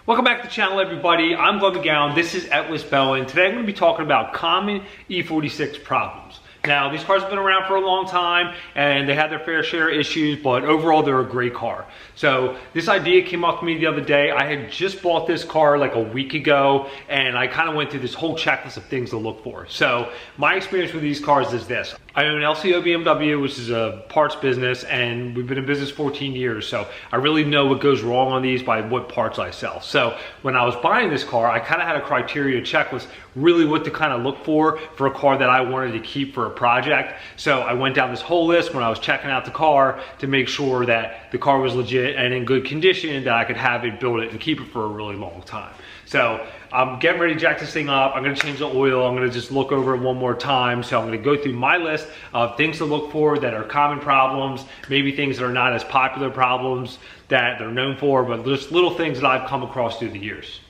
Welcome back to the channel, everybody. I'm Glenn McGowan. This is Etlis Bell, and today I'm going to be talking about common E46 problems. Now, these cars have been around for a long time, and they had their fair share of issues, but overall, they're a great car. So this idea came up to me the other day. I had just bought this car like a week ago, and I kind of went through this whole checklist of things to look for. So my experience with these cars is this. I own LCO BMW, which is a parts business, and we've been in business 14 years, so I really know what goes wrong on these by what parts I sell. So when I was buying this car, I kind of had a criteria checklist, really what to kind of look for a car that I wanted to keep for a project. So I went down this whole list when I was checking out the car to make sure that the car was legit and in good condition, that I could have it, build it, and keep it for a really long time. So I'm getting ready to jack this thing up. I'm gonna change the oil. I'm gonna just look over it one more time. So I'm gonna go through my list of things to look for that are common problems, maybe things that are not as popular problems that they're known for, but just little things that I've come across through the years.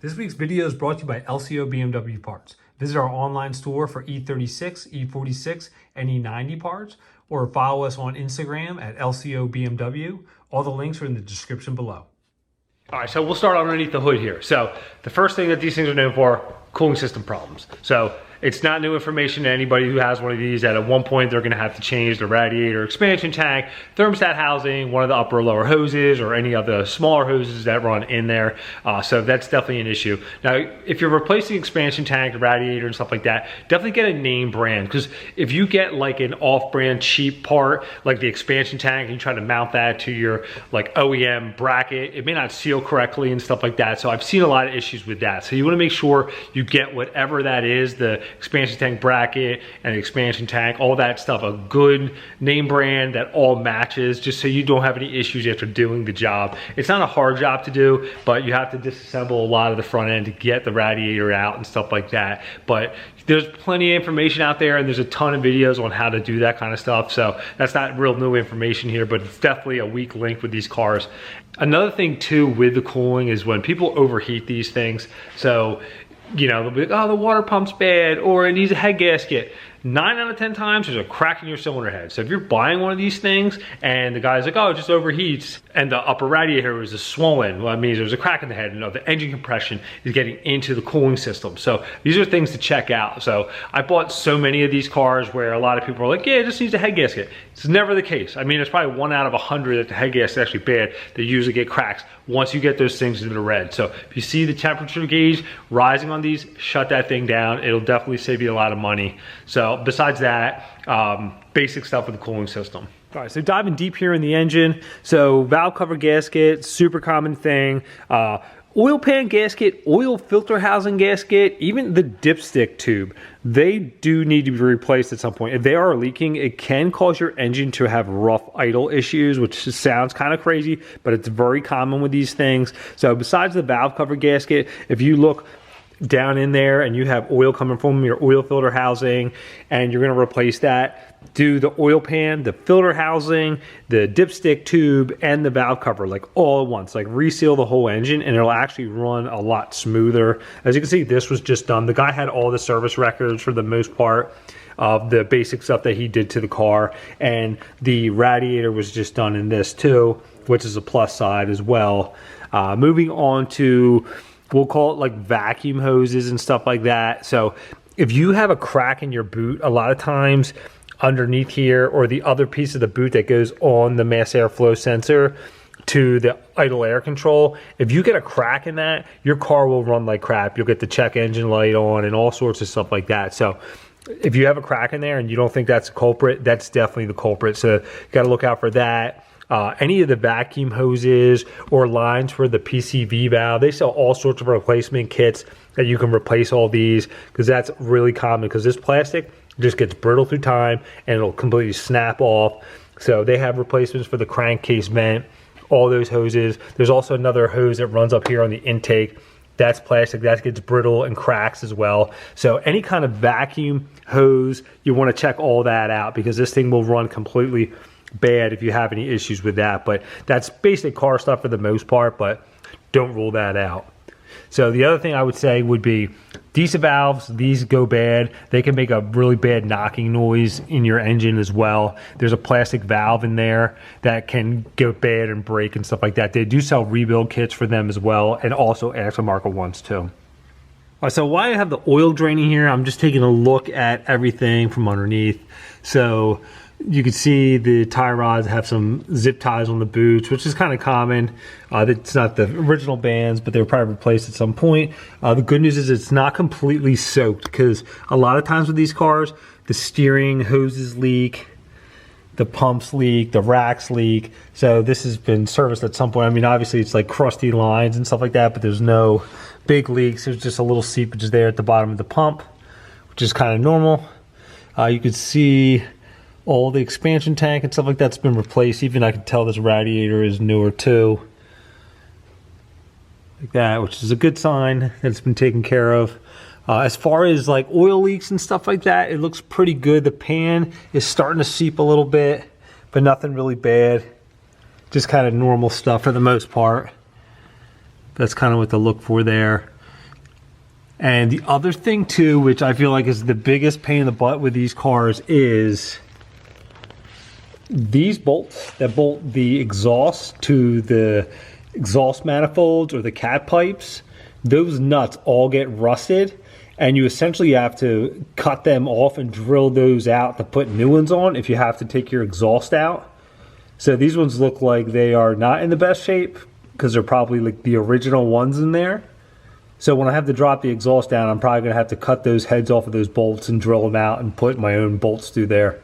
This week's video is brought to you by LCO BMW Parts. Visit our online store for E36, E46, and E90 parts, or follow us on Instagram at LCO BMW. All the links are in the description below. All right, so we'll start underneath the hood here. So the first thing that these things are known for, cooling system problems. So it's not new information to anybody who has one of these that at one point they're gonna have to change the radiator expansion tank, thermostat housing, one of the upper or lower hoses, or any of the smaller hoses that run in there. So that's definitely an issue. Now, if you're replacing expansion tank, the radiator and stuff like that, definitely get a name brand, because if you get like an off-brand cheap part, like the expansion tank, and you try to mount that to your like OEM bracket, it may not seal correctly and stuff like that. So I've seen a lot of issues with that. So you wanna make sure you get whatever that is, the expansion tank bracket and expansion tank, all that stuff, a good name brand that all matches, just so you don't have any issues after doing the job. It's not a hard job to do, but you have to disassemble a lot of the front end to get the radiator out and stuff like that. But there's plenty of information out there, and there's a ton of videos on how to do that kind of stuff. So that's not real new information here, but it's definitely a weak link with these cars. Another thing too with the cooling is when people overheat these things. So you know, they'll be like, oh, the water pump's bad, or it needs a head gasket. 9 out of 10 times, there's a crack in your cylinder head. So if you're buying one of these things and the guy's like, oh, it just overheats, and the upper radiator is swollen, well, that means there's a crack in the head, and the engine compression is getting into the cooling system. So these are things to check out. So I bought so many of these cars where a lot of people are like, yeah, it just needs a head gasket. It's never the case. I mean, it's probably 1 out of 100 that the head gasket is actually bad. They usually get cracks once you get those things into the red. So if you see the temperature gauge rising on these, shut that thing down. It'll definitely save you a lot of money. So besides that, basic stuff with the cooling system. All right, so diving deep here in the engine. So valve cover gasket, super common thing. Oil pan gasket, oil filter housing gasket, even the dipstick tube, they do need to be replaced at some point. If they are leaking, it can cause your engine to have rough idle issues, which sounds kind of crazy, but it's very common with these things. So besides the valve cover gasket, if you look down in there and you have oil coming from your oil filter housing and you're going to replace that, do the oil pan, the filter housing, the dipstick tube, and the valve cover like all at once. Like reseal the whole engine and it'll actually run a lot smoother. As you can see, this was just done. The guy had all the service records for the most part of the basic stuff that he did to the car, and the radiator was just done in this too, which is a plus side as well. Moving on to, we'll call it like vacuum hoses and stuff like that. So if you have a crack in your boot, a lot of times underneath here, or the other piece of the boot that goes on the mass airflow sensor to the idle air control, if you get a crack in that, your car will run like crap. You'll get the check engine light on and all sorts of stuff like that. So if you have a crack in there and you don't think that's a culprit, that's definitely the culprit. So you got to look out for that. Any of the vacuum hoses or lines for the PCV valve, they sell all sorts of replacement kits that you can replace all these, because that's really common, because this plastic just gets brittle through time and it'll completely snap off. So they have replacements for the crankcase vent, all those hoses. There's also another hose that runs up here on the intake. That's plastic, that gets brittle and cracks as well. So any kind of vacuum hose, you want to check all that out, because this thing will run completely bad if you have any issues with that. But that's basic car stuff for the most part, but don't rule that out. So the other thing I would say would be diesel valves, these go bad. They can make a really bad knocking noise in your engine as well. There's a plastic valve in there that can go bad and break and stuff like that. They do sell rebuild kits for them as well, and also aftermarket ones too. All right, so while I have the oil draining here, I'm just taking a look at everything from underneath. So you can see the tie rods have some zip ties on the boots, which is kind of common. It's not the original bands, but they were probably replaced at some point. The good news is it's not completely soaked, because a lot of times with these cars, the steering hoses leak, the pumps leak, the racks leak. So this has been serviced at some point. I mean, obviously it's like crusty lines and stuff like that, but there's no big leaks. There's just a little seepage there at the bottom of the pump, which is kind of normal. You can see all the expansion tank and stuff like that's been replaced. Even I can tell this radiator is newer too. Like that, which is a good sign that it's been taken care of. As far as like oil leaks and stuff like that, it looks pretty good. The pan is starting to seep a little bit, but nothing really bad. Just kind of normal stuff for the most part. That's kind of what to look for there. And the other thing too, which I feel like is the biggest pain in the butt with these cars, is these bolts that bolt the exhaust to the exhaust manifolds or the cat pipes. Those nuts all get rusted, and you essentially have to cut them off and drill those out to put new ones on if you have to take your exhaust out. So these ones look like they are not in the best shape, because they're probably like the original ones in there. So when I have to drop the exhaust down, I'm probably gonna have to cut those heads off of those bolts and drill them out and put my own bolts through there.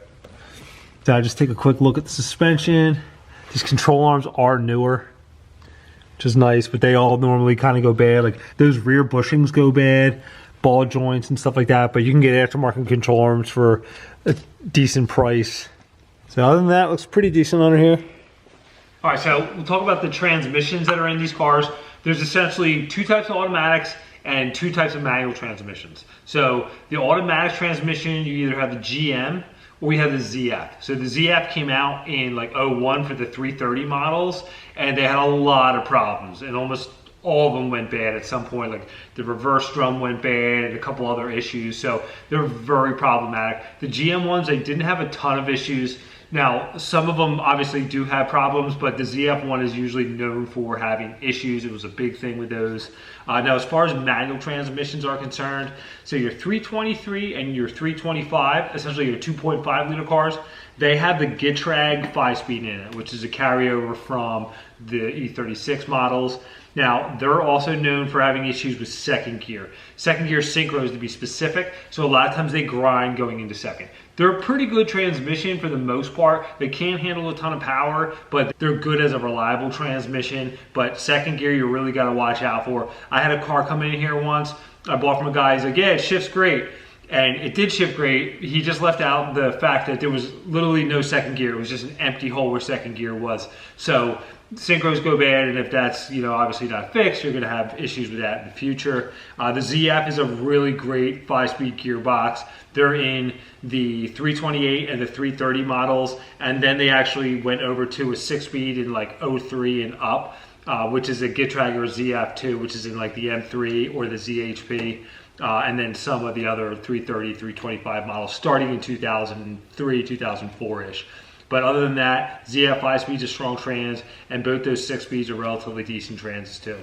So I just take a quick look at the suspension. These control arms are newer, which is nice, but they all normally kind of go bad. Like those rear bushings go bad, ball joints and stuff like that, but you can get aftermarket control arms for a decent price. So other than that, it looks pretty decent under here. All right, so we'll talk about the transmissions that are in these cars. There's essentially two types of automatics and two types of manual transmissions. So the automatic transmission, you either have the GM or we have the ZF. So the ZF came out in like 01 for the 330 models, and they had a lot of problems, and almost all of them went bad at some point. Like the reverse drum went bad and a couple other issues. So they're very problematic. The GM ones, they didn't have a ton of issues. Now, some of them obviously do have problems, but the ZF one is usually known for having issues. It was a big thing with those. Now, as far as manual transmissions are concerned, so your 323 and your 325, essentially your 2.5 liter cars, they have the Gitrag 5-speed in it, which is a carryover from the E46 models. Now, they're also known for having issues with second gear. Second gear synchros, to be specific, so a lot of times they grind going into second. They're a pretty good transmission for the most part. They can't handle a ton of power, but they're good as a reliable transmission. But second gear, you really got to watch out for. I had a car come in here once. I bought from a guy. He's like, yeah, it shifts great. And it did shift great. He just left out the fact that there was literally no second gear. It was just an empty hole where second gear was. So synchros go bad, and if that's, you know, obviously not fixed, you're going to have issues with that in the future. The ZF is a really great 5-speed gearbox. They're in the 328 and the 330 models, and then they actually went over to a 6-speed in like 03 and up, which is a Gitrag or ZF2, which is in like the M3 or the ZHP. And then some of the other 330, 325 models starting in 2003, 2004-ish. But other than that, ZF 5-speeds are strong trans, and both those 6-speeds are relatively decent trans too.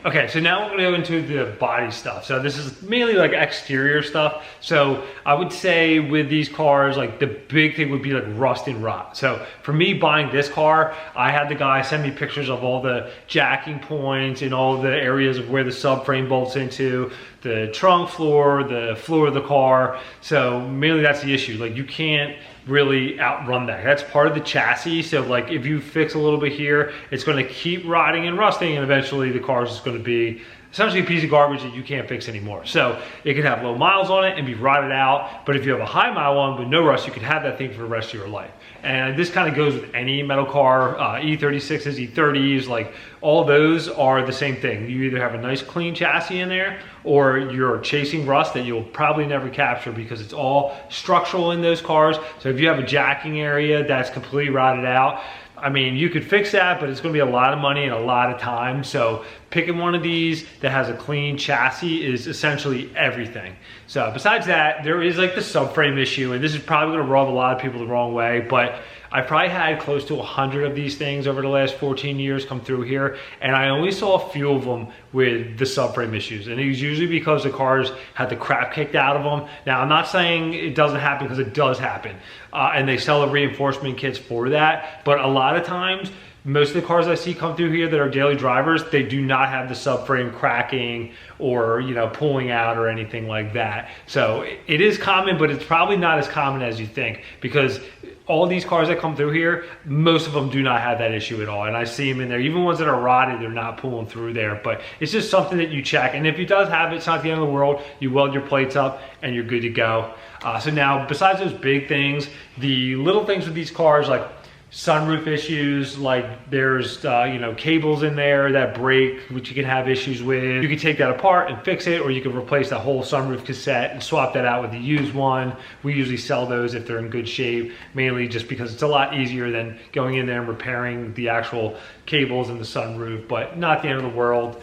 Okay, so now we're gonna go into the body stuff. So this is mainly like exterior stuff. So I would say with these cars, like the big thing would be like rust and rot. So for me buying this car, I had the guy send me pictures of all the jacking points and all the areas of where the subframe bolts into, the trunk floor, the floor of the car. So mainly that's the issue. Like you can't really outrun that. That's part of the chassis. So like if you fix a little bit here, it's going to keep rotting and rusting, and eventually the car is just going to be essentially a piece of garbage that you can't fix anymore. So it could have low miles on it and be rotted out, but if you have a high mile one with no rust, you could have that thing for the rest of your life. And this kind of goes with any metal car, E36s, E30s, like all those are the same thing. You either have a nice clean chassis in there, or you're chasing rust that you'll probably never capture because it's all structural in those cars. So if you have a jacking area that's completely rotted out, I mean, you could fix that, but it's gonna be a lot of money and a lot of time. So picking one of these that has a clean chassis is essentially everything. So besides that, there is like the subframe issue, and this is probably gonna rub a lot of people the wrong way, but I probably had close to 100 of these things over the last 14 years come through here, and I only saw a few of them with the subframe issues. And it was usually because the cars had the crap kicked out of them. Now, I'm not saying it doesn't happen, because it does happen. And they sell the reinforcement kits for that. But a lot of times, most of the cars I see come through here that are daily drivers, they do not have the subframe cracking or, you know, pulling out or anything like that. So it is common, but it's probably not as common as you think, because all these cars that come through here, most of them do not have that issue at all. And I see them in there. Even ones that are rotted, they're not pulling through there. But it's just something that you check. And if it does have it, it's not the end of the world. You weld your plates up and you're good to go. So now, besides those big things, the little things with these cars, like sunroof issues, like there's you know, cables in there that break, which you can have issues with. You can take that apart and fix it, or you can replace that whole sunroof cassette and swap that out with the used one. We usually sell those if they're in good shape, mainly just because it's a lot easier than going in there and repairing the actual cables in the sunroof, but not the end of the world.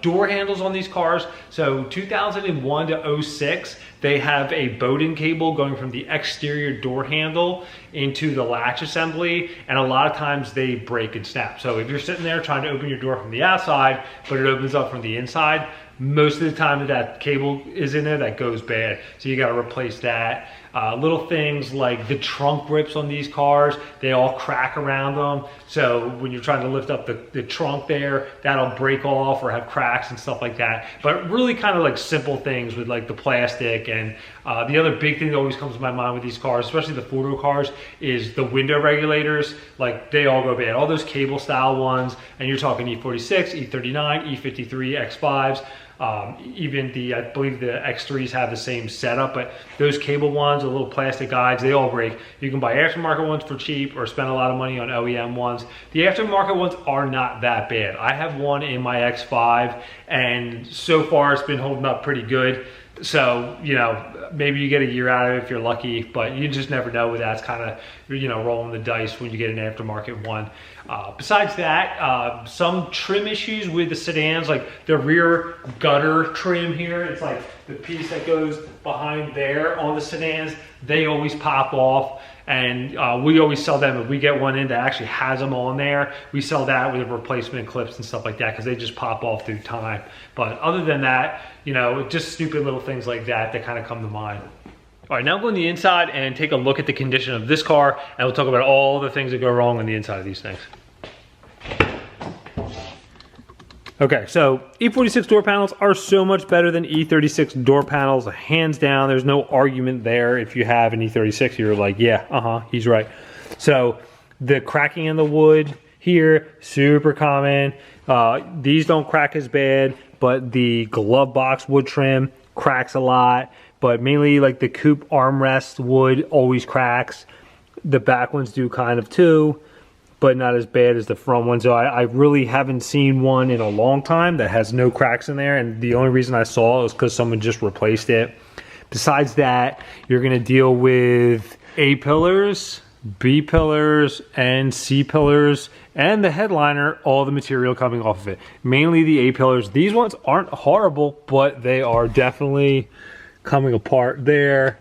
Door handles on these cars, so 2001 to 06, they have a Bowden cable going from the exterior door handle into the latch assembly, and a lot of times they break and snap. So if you're sitting there trying to open your door from the outside, but it opens up from the inside, most of the time that cable is in there, that goes bad. So you got to replace that. Little things like the trunk grips on these cars, they all crack around them. So when you're trying to lift up the trunk there, that'll break off or have cracks and stuff like that. But really kind of like simple things with like the plastic. And the other big thing that always comes to my mind with these cars, especially the four-door cars, is the window regulators. Like they all go bad. All those cable style ones, and you're talking E46, E39, E53, X5s. Even I believe the X3s have the same setup, but those cable ones, the little plastic guides, they all break. You can buy aftermarket ones for cheap or spend a lot of money on OEM ones. The aftermarket ones are not that bad. I have one in my X5, and so far it's been holding up pretty good. So, you know, maybe you get a year out of it if you're lucky, but you just never know with that. It's kind of, you know, rolling the dice when you get an aftermarket one. Besides that, some trim issues with the sedans, like the rear gutter trim here, it's like the piece that goes behind there on the sedans, they always pop off. And we always sell them. If we get one in that actually has them on there, we sell that with replacement clips and stuff like that, because they just pop off through time. But other than that, you know, just stupid little things like that that kind of come to mind. All right, now go on the inside and take a look at the condition of this car, and we'll talk about all the things that go wrong on the inside of these things. Okay, so E46 door panels are so much better than E36 door panels, hands down. There's no argument there. If you have an E36, you're like, yeah, he's right. So the cracking in the wood here, super common. These don't crack as bad, but the glove box wood trim cracks a lot. But mainly like the coupe armrest wood always cracks. The back ones do kind of too, but not as bad as the front one. So I really haven't seen one in a long time that has no cracks in there, and the only reason I saw it was because someone just replaced it. Besides that, you're gonna deal with A pillars, B pillars, and C pillars, and the headliner, all the material coming off of it. Mainly the A pillars. These ones aren't horrible, but they are definitely coming apart there.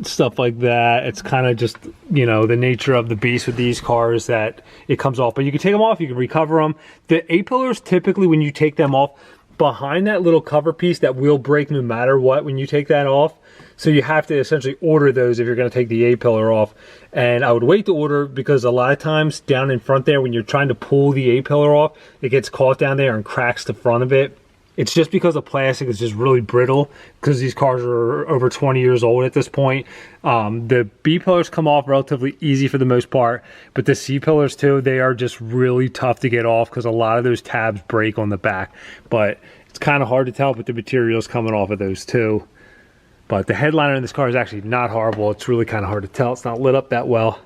Stuff like that. It's kind of just, you know, the nature of the beast with these cars that it comes off. But you can take them off, you can recover them. The A-pillars, typically when you take them off, behind that little cover piece that will break no matter what when you take that off. So you have to essentially order those if you're going to take the A-pillar off. And I would wait to order, because a lot of times down in front there, when you're trying to pull the A-pillar off, it gets caught down there and cracks the front of it. It's just because the plastic is just really brittle, because these cars are over 20 years old at this point. The B pillars come off relatively easy for the most part, but the C pillars too, they are just really tough to get off because a lot of those tabs break on the back. But it's kind of hard to tell with the materials coming off of those too. But the headliner in this car is actually not horrible. It's really kind of hard to tell. It's not lit up that well.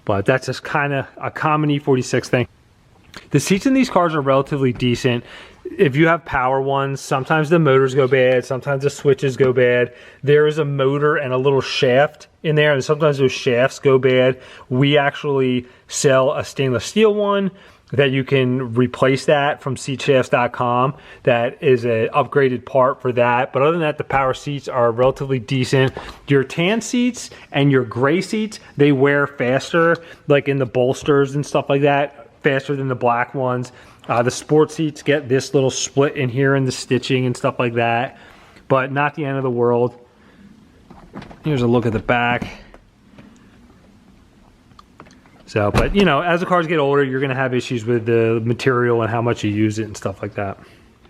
But that's just kind of a common E46 thing. The seats in these cars are relatively decent. If you have power ones, sometimes the motors go bad, sometimes the switches go bad. There is a motor and a little shaft in there, and sometimes those shafts go bad. We actually sell a stainless steel one that you can replace that from seatshafts.com. That is an upgraded part for that. But other than that, the power seats are relatively decent. Your tan seats and your gray seats, they wear faster, like in the bolsters and stuff like that, faster than the black ones. The sport seats get this little split in here in the stitching and stuff like that, but not the end of the world. Here's a look at the back. So, but you know, as the cars get older, you're gonna have issues with the material and how much you use it and stuff like that.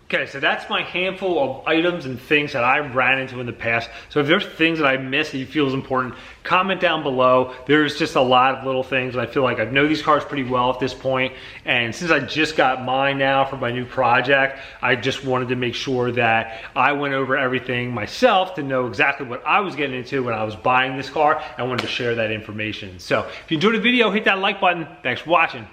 Okay, so that's my handful of items and things that I ran into in the past. So if there's things that I missed that you feel is important, comment down below. There's just a lot of little things, and I feel like I know these cars pretty well at this point. And since I just got mine now for my new project, I just wanted to make sure that I went over everything myself to know exactly what I was getting into when I was buying this car. I wanted to share that information. So if you enjoyed the video, hit that like button. Thanks for watching.